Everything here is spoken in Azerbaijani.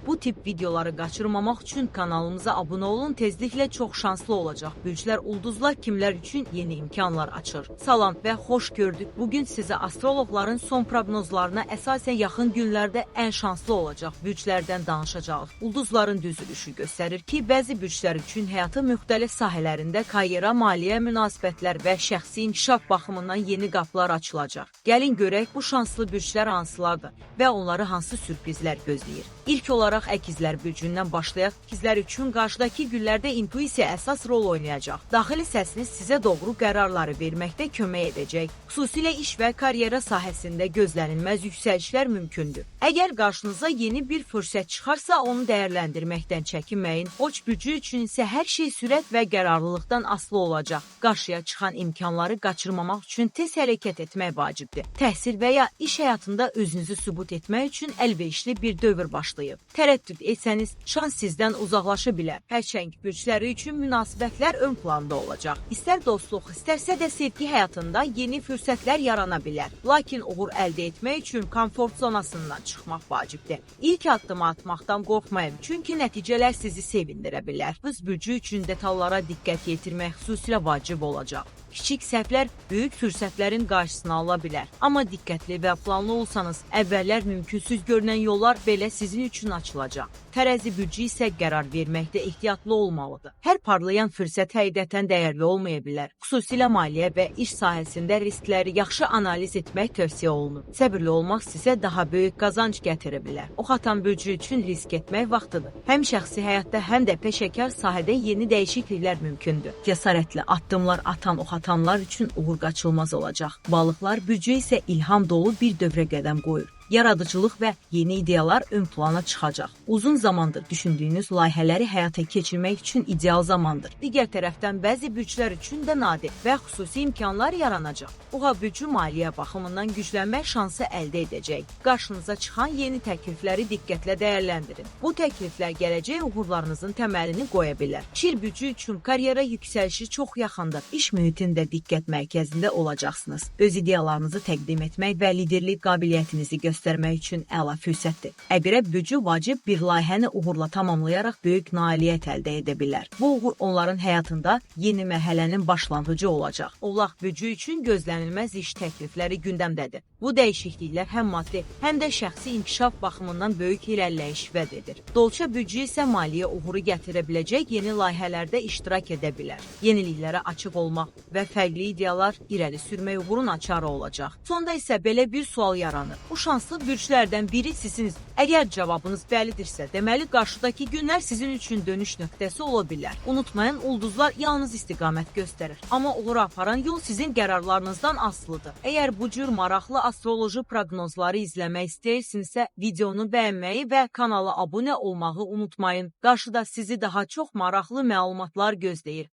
Bu tip videoları kaçırmamak için kanalımıza abone olun. Tezlikle çok şanslı olacak. Bürclər, ulduzlar kimler için yeni imkanlar açır. Salam ve hoş gördük. Bugün size astrologların son prognozlarına esasen yakın günlerde en şanslı olacak bürclərdən danışacağız. Ulduzların düzülüşü gösterir ki, bəzi bürclər üçün həyatı müxtəlif sahələrində karyera, maliyyə, münasibətlər və şəxsi inkişaf baxımından yeni qapılar açılacaq. Gəlin görək bu şanslı bürclər hansılardır və onları hansı sürprizlər gözləyir. İlk olaraq əkizlər bürcündən başlayaq. Əkizlər üçün qarşıdakı günlərdə intuisiya əsas rol oynayacaq. Daxili səsiniz sizə doğru qərarları verməkdə kömək edəcək. Xüsusilə iş və karyera sahəsində gözlənilməz yüksəlişlər mümkündür. Əgər qarşınıza yeni bir fürsət çıxarsa, onu dəyərləndirməkdən çəkinməyin. Oç bürcü üçün isə hər şey sürət və qərarlılıqdan asılı olacaq. Qarşıya çıxan imkanları qaçırmamaq üçün tez hərəkət etmək vacibdir. Təhsil və ya iş həyatında özünüzü sübut etmək üçün əlverişli bir dövr başlayıb. Tərəddüd etsəniz, şans sizdən uzaqlaşa bilər. Hərçəng bürcləri üçün münasibətlər ön planda olacaq. İstər dostluq, istərsə də sevgi həyatında yeni fürsətlər yarana bilər. Lakin uğur əldə etmək üçün komfort zonasından çıxmaq vacibdir. İlk addımı atmaqdan qorxmayın, çünki nəticələr sizi sevindirə bilər. Qız bürcü üçün detallara diqqət yetirmək xüsusilə vacib olacaq. Kiçik səhvlər böyük fürsətlərin qarşısını ala bilər. Amma diqqətli və planlı olsanız, əvvəllər mümkünsüz görünən yollar belə sizin üçün açılacaq. Tərəzi bürcü isə qərar verməkdə ehtiyatlı olmalıdır. Hər parlayan fürsət həqiqətən dəyərli olmaya bilər. Xüsusilə maliyyə və iş sahəsində riskləri yaxşı analiz etmək tövsiyə olunur. Səbirli olmaq sizə daha böyük qazanc gətirə bilər. Ox atan bürcü üçün risk etmək vaxtıdır. Həm şəxsi həyatda, həm də peşəkar sahədə yeni dəyişikliklər mümkündür. Cəsarətli addımlar atan ox atanlar üçün uğur qaçılmaz olacaq. Balıqlar bürcü isə ilham dolu bir dövrə qədəm qoyur. Yaradıcılıq və yeni ideyalar ön plana çıxacaq. Uzun zamandır düşündüyünüz layihələri həyata keçirmək üçün ideal zamandır. Digər tərəfdən bəzi bürclər üçün də nadir və xüsusi imkanlar yaranacaq. Oğa bürcü maliyyə baxımından güclənmək şansı əldə edəcək. Qarşınıza çıxan yeni təklifləri diqqətlə dəyərləndirin. Bu təkliflər gələcək uğurlarınızın təməlini qoya bilər. Şir bürcü üçün karyera yüksəlişi çox yaxındır. İş mühitində diqqət mərkəzində olacaqsınız. Öz ideyalarınızı təqdim etmək və liderlik qabiliyyətinizi göstərmək üçün əla fürsətdir. Əqrəb bürcü vacib bir layihəni uğurla tamamlayaraq böyük nailiyyət əldə edə bilər. Bu uğur onların həyatında yeni mərhələnin başlanğıcı olacaq. Oğlaq bürcü üçün gözlənilməz iş təklifləri gündəmdədir. Bu dəyişikliklər həm maddi, həm də şəxsi inkişaf baxımından böyük irəliləyiş vəd edir. Dolça bürcü isə maliyyə uğuru gətirə biləcək yeni layihələrdə iştirak edə bilər. Yeniliklərə açıq olmaq və fərqli ideyalar irəli sürmək uğurun açarı olacaq. Sonda isə belə bir sual yaranır. Bu şanslı bürclərdən biri sizsiniz. Əgər cavabınız bəlidirsə, deməli qarşıdakı günlər sizin üçün dönüş nöqtəsi ola bilər. Unutmayın, ulduzlar yalnız istiqamət göstərir. Amma uğura aparan yol sizin qərarlarınızdan asılıdır. Əgər bu cür maraqlı astroloji proqnozları izləmək istəyirsinizsə, videonu bəyənməyi və kanala abunə olmağı unutmayın. Qarşıda sizi daha çox maraqlı məlumatlar gözləyir.